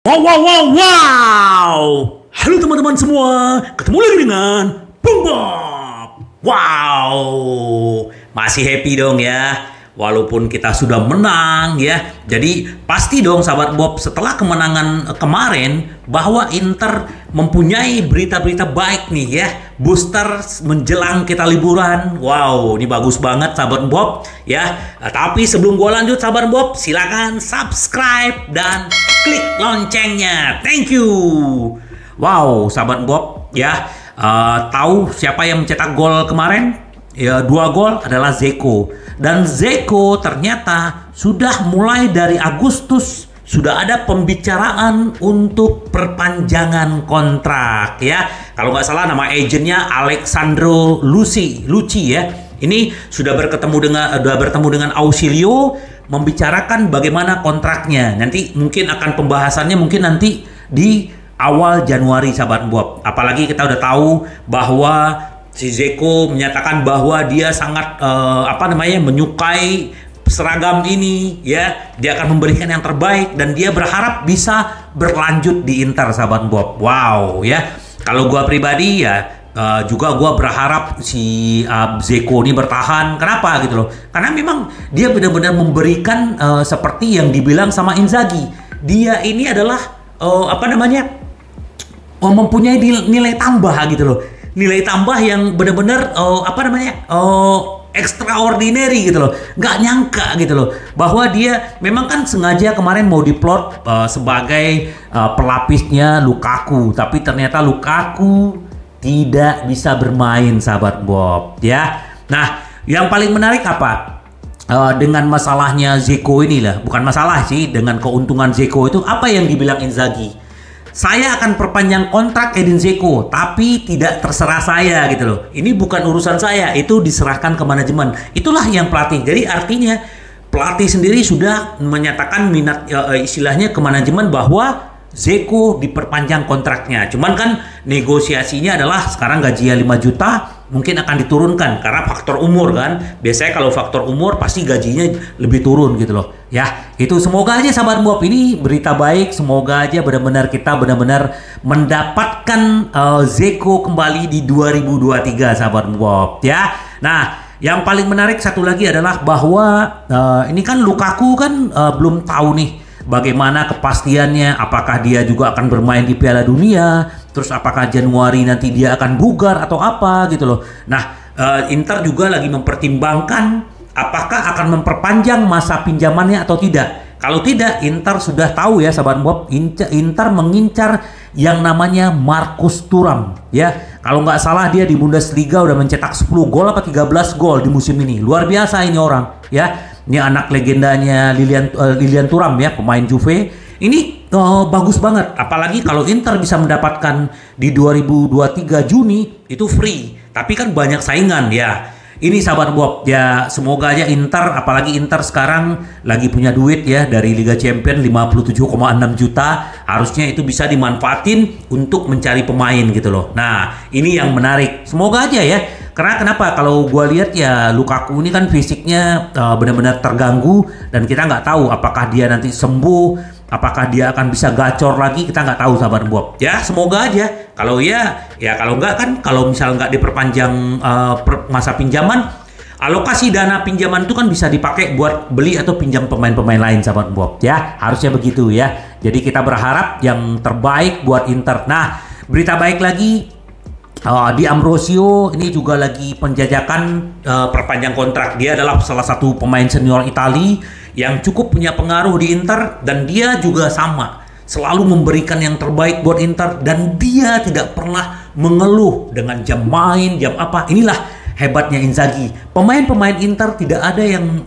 Wow, wow, wow, wow. Halo teman-teman semua, ketemu lagi dengan Bung Bob. Wow, masih happy dong ya, walaupun kita sudah menang ya. Jadi pasti dong sahabat Bob, setelah kemenangan kemarin bahwa Inter mempunyai berita-berita baik nih ya. Booster menjelang kita liburan. Wow, ini bagus banget sahabat Bob ya. Tapi sebelum gua lanjut sahabat Bob, silakan subscribe dan klik loncengnya. Thank you. Wow, sahabat Bob ya. Tahu siapa yang mencetak gol kemarin? Ya, 2 gol adalah Dzeko. Dan Dzeko ternyata sudah mulai dari Agustus sudah ada pembicaraan untuk perpanjangan kontrak ya. Kalau nggak salah nama agennya Alexandro Lucci ya. Ini sudah bertemu dengan Ausilio, membicarakan bagaimana kontraknya. Nanti mungkin akan pembahasannya mungkin nanti di awal Januari sahabat Bob. Apalagi kita udah tahu bahwa si Dzeko menyatakan bahwa dia sangat menyukai seragam ini ya. Dia akan memberikan yang terbaik dan dia berharap bisa berlanjut di Inter sahabat Bob. Wow ya. Kalau gua pribadi ya juga gue berharap si Dzeko ini bertahan. Kenapa gitu loh? Karena memang dia benar-benar memberikan seperti yang dibilang sama Inzaghi. Dia ini adalah mempunyai nilai tambah gitu loh. Nilai tambah yang benar-benar extraordinary gitu loh. Nggak nyangka gitu loh bahwa dia memang kan sengaja kemarin mau diplot sebagai pelapisnya Lukaku, tapi ternyata Lukaku tidak bisa bermain sahabat Bob ya. Nah, yang paling menarik apa? Dengan masalahnya Dzeko inilah, bukan masalah sih, dengan keuntungan Dzeko itu apa yang dibilang Inzaghi? Saya akan perpanjang kontrak Edin Dzeko, tapi tidak terserah saya gitu loh. Ini bukan urusan saya, itu diserahkan ke manajemen. Itulah yang pelatih. Jadi artinya pelatih sendiri sudah menyatakan minat istilahnya ke manajemen bahwa Dzeko diperpanjang kontraknya. Cuman kan negosiasinya adalah sekarang gajinya 5 juta mungkin akan diturunkan karena faktor umur kan. Biasanya kalau faktor umur pasti gajinya lebih turun gitu loh. Ya, itu semoga aja sahabat Bob ini berita baik. Semoga aja kita benar-benar mendapatkan Dzeko kembali di 2023 sahabat Bob ya. Nah, yang paling menarik satu lagi adalah bahwa ini kan Lukaku kan belum tahu nih bagaimana kepastiannya, apakah dia juga akan bermain di Piala Dunia, terus apakah Januari nanti dia akan bugar atau apa gitu loh. Nah, Inter juga lagi mempertimbangkan apakah akan memperpanjang masa pinjamannya atau tidak. Kalau tidak, Inter sudah tahu ya sahabat Bob, Inter mengincar yang namanya Marcus Thuram ya. Kalau nggak salah dia di Bundesliga udah mencetak 10 gol apa 13 gol di musim ini. Luar biasa ini orang ya. Ini anak legendanya Lilian Thuram ya, pemain Juve. Ini bagus banget. Apalagi kalau Inter bisa mendapatkan di 2023 Juni itu free. Tapi kan banyak saingan ya. Ini sahabat Bob ya, semoga aja Inter, apalagi Inter sekarang lagi punya duit ya dari Liga Champions 57,6 juta. Harusnya itu bisa dimanfaatin untuk mencari pemain gitu loh. Nah, ini yang menarik. Semoga aja ya. Karena kenapa? Kalau gue lihat ya Lukaku ini kan fisiknya benar-benar terganggu dan kita nggak tahu apakah dia nanti sembuh, apakah dia akan bisa gacor lagi, kita nggak tahu sahabat Bob. Ya semoga aja. Kalau ya kalau nggak kan, kalau misal nggak diperpanjang masa pinjaman, alokasi dana pinjaman itu kan bisa dipakai buat beli atau pinjam pemain-pemain lain sahabat Bob. Ya harusnya begitu ya. Jadi kita berharap yang terbaik buat Inter. Nah, berita baik lagi. Di Ambrosio ini juga lagi penjajakan perpanjang kontrak. Dia adalah salah satu pemain senior Italia yang cukup punya pengaruh di Inter dan dia juga sama selalu memberikan yang terbaik buat Inter dan dia tidak pernah mengeluh dengan jam main, jam apa. Inilah hebatnya Inzaghi. Pemain-pemain Inter tidak ada yang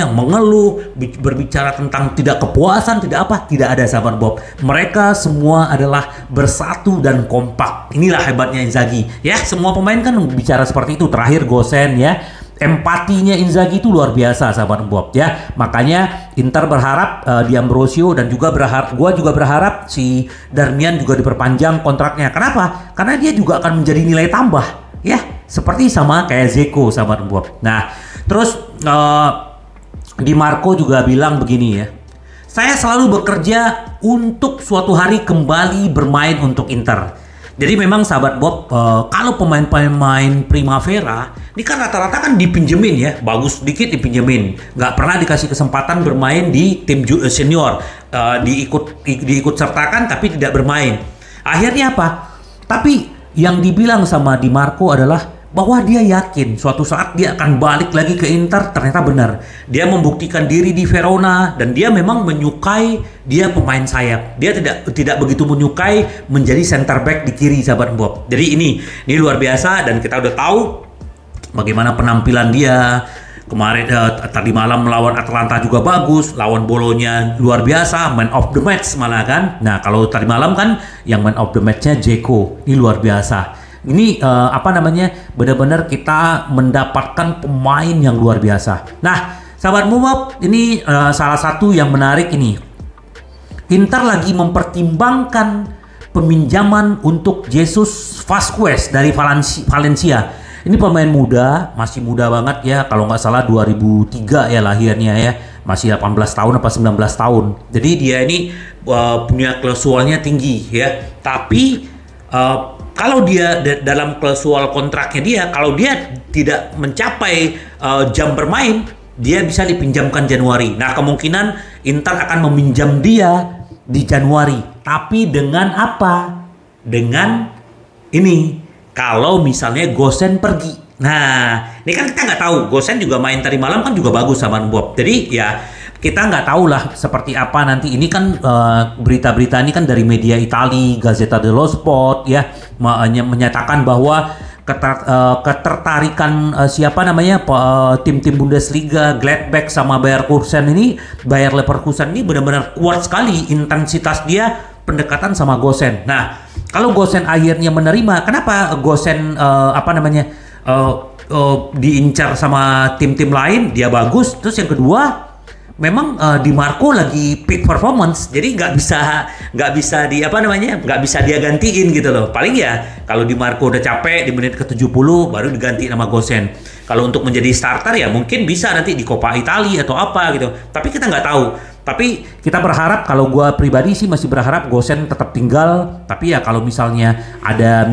mengeluh, berbicara tentang tidak kepuasan, tidak ada sahabat Bob. Mereka semua adalah bersatu dan kompak. Inilah hebatnya Inzaghi. Ya, semua pemain kan bicara seperti itu. Terakhir Gosen ya. Empatinya Inzaghi itu luar biasa sahabat Bob ya. Makanya Inter berharap di Ambrosio dan juga gua juga berharap si Darmian juga diperpanjang kontraknya. Kenapa? Karena dia juga akan menjadi nilai tambah ya. Seperti sama kayak Dzeko sahabat Bob. Nah, terus Di Marco juga bilang begini ya. saya selalu bekerja untuk suatu hari kembali bermain untuk Inter. Jadi memang sahabat Bob, kalau pemain-pemain Primavera ini kan rata-rata kan dipinjemin ya, bagus sedikit dipinjemin, nggak pernah dikasih kesempatan bermain di tim senior, diikut sertakan tapi tidak bermain. Akhirnya apa? Tapi yang dibilang sama Di Marco adalah bahwa dia yakin suatu saat dia akan balik lagi ke Inter. Ternyata benar, dia membuktikan diri di Verona dan dia memang menyukai dia pemain sayap. Dia tidak begitu menyukai menjadi center back di kiri sahabat Bob. Jadi ini luar biasa dan kita udah tahu bagaimana penampilan dia kemarin. Tadi malam melawan Atalanta juga bagus, lawan Bolonya luar biasa, man of the match malah kan. Nah kalau tadi malam kan yang man of the match-nya Dzeko, ini luar biasa. Ini benar-benar kita mendapatkan pemain yang luar biasa. Nah, sahabat Bob, ini salah satu yang menarik ini. Inter lagi mempertimbangkan peminjaman untuk Jesus Vazquez dari Valencia. Ini pemain muda, masih muda banget ya. Kalau nggak salah 2003 ya lahirnya ya. Masih 18 tahun apa 19 tahun. Jadi dia ini punya klausulnya tinggi ya. Tapi kalau dia dalam klausul kontraknya dia, kalau dia tidak mencapai jam bermain, dia bisa dipinjamkan Januari. Nah, kemungkinan Inter akan meminjam dia di Januari. Tapi dengan apa? Dengan ini, kalau misalnya Gosens pergi. Nah, ini kan kita nggak tahu. Gosens juga main tadi malam kan juga bagus sama Bob. Jadi ya kita nggak tahu lah seperti apa nanti. Ini kan berita-berita ini kan dari media Italia, Gazzetta dello Sport ya, menyatakan bahwa ketertarikan tim-tim Bundesliga, Gladbach sama Bayer Leverkusen ini benar-benar kuat sekali intensitas dia pendekatan sama Gosens. Nah, kalau Gosens akhirnya menerima, kenapa Gosens diincar sama tim-tim lain, dia bagus. Terus yang kedua, memang Di Marco lagi peak performance, jadi nggak bisa dia gantiin gitu loh. Paling ya kalau Di Marco udah capek di menit ke-70 baru diganti nama Gosens. Kalau untuk menjadi starter ya mungkin bisa nanti di Coppa Italia atau apa gitu. Tapi kita nggak tahu. Tapi kita berharap, kalau gua pribadi sih masih berharap Gosens tetap tinggal. Tapi ya kalau misalnya ada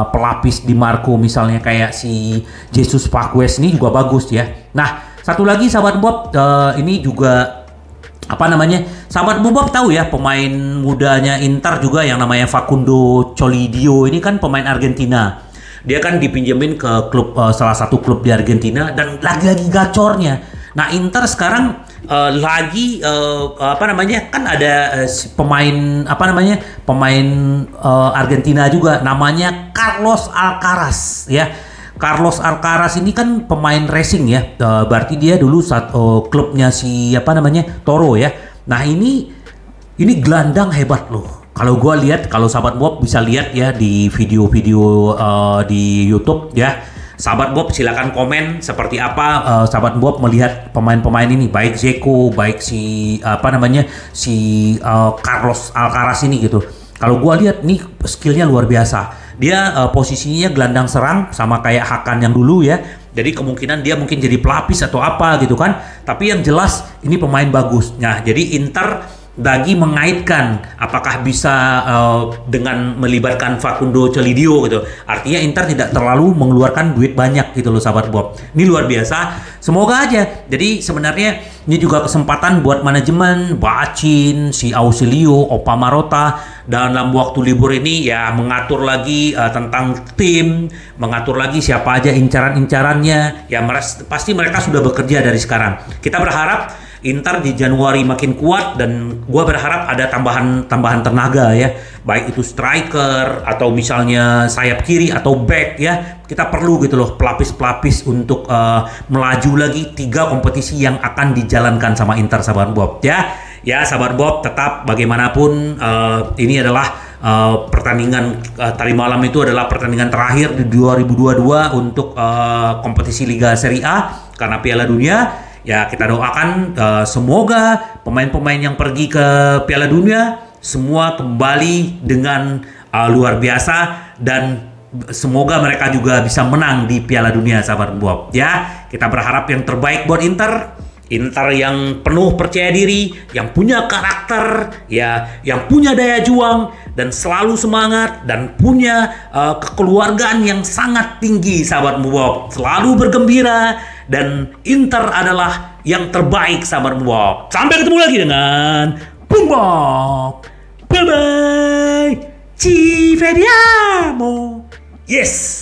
pelapis Di Marco misalnya kayak si Jesus Vazquez ini juga bagus ya. Nah, satu lagi sahabat Bob, ini juga sahabat Bob tahu ya pemain mudanya Inter juga yang namanya Facundo Colidio ini kan pemain Argentina. Dia kan dipinjemin ke salah satu klub di Argentina dan lagi-lagi gacornya. Nah, Inter sekarang kan ada pemain Argentina juga namanya Carlos Alcaraz ya. Carlos Alcaraz ini kan pemain racing ya, berarti dia dulu klubnya Toro ya. Nah ini gelandang hebat loh. Kalau gua lihat, kalau sahabat Bob bisa lihat ya di video-video di YouTube ya. Sahabat Bob silakan komen seperti apa sahabat Bob melihat pemain-pemain ini, baik Dzeko, baik Carlos Alcaraz ini gitu. Kalau gua lihat nih skillnya luar biasa. Dia posisinya gelandang serang sama kayak Hakan yang dulu ya. Jadi kemungkinan dia mungkin jadi pelapis atau apa gitu kan. Tapi yang jelas ini pemain bagus. Nah, jadi Inter lagi mengaitkan apakah bisa dengan melibatkan Facundo Colidio gitu. Artinya Inter tidak terlalu mengeluarkan duit banyak gitu loh sahabat Bob. Ini luar biasa. Semoga aja. Jadi sebenarnya ini juga kesempatan buat manajemen, Bacin, si Ausilio, Opa Marotta dalam waktu libur ini ya mengatur lagi tentang tim, mengatur lagi siapa aja incaran-incarannya. Ya pasti mereka sudah bekerja dari sekarang. Kita berharap Inter di Januari makin kuat dan gua berharap ada tambahan tenaga ya, baik itu striker atau misalnya sayap kiri atau back ya. Kita perlu gitu loh pelapis-pelapis untuk melaju lagi 3 kompetisi yang akan dijalankan sama Inter sahabat Bob ya. Ya sahabat Bob, tetap bagaimanapun ini adalah pertandingan tadi malam itu adalah pertandingan terakhir di 2022 untuk kompetisi Liga Serie A karena Piala Dunia. Ya kita doakan semoga pemain-pemain yang pergi ke Piala Dunia semua kembali dengan luar biasa dan semoga mereka juga bisa menang di Piala Dunia sahabat Bob ya. Kita berharap yang terbaik buat Inter Inter yang penuh percaya diri, yang punya karakter, ya, yang punya daya juang dan selalu semangat dan punya kekeluargaan yang sangat tinggi, sahabatmu Bob. Selalu bergembira dan Inter adalah yang terbaik, sahabatmu Bob. Sampai ketemu lagi dengan Bung Bob. Bye bye. Ci vediamo. Yes.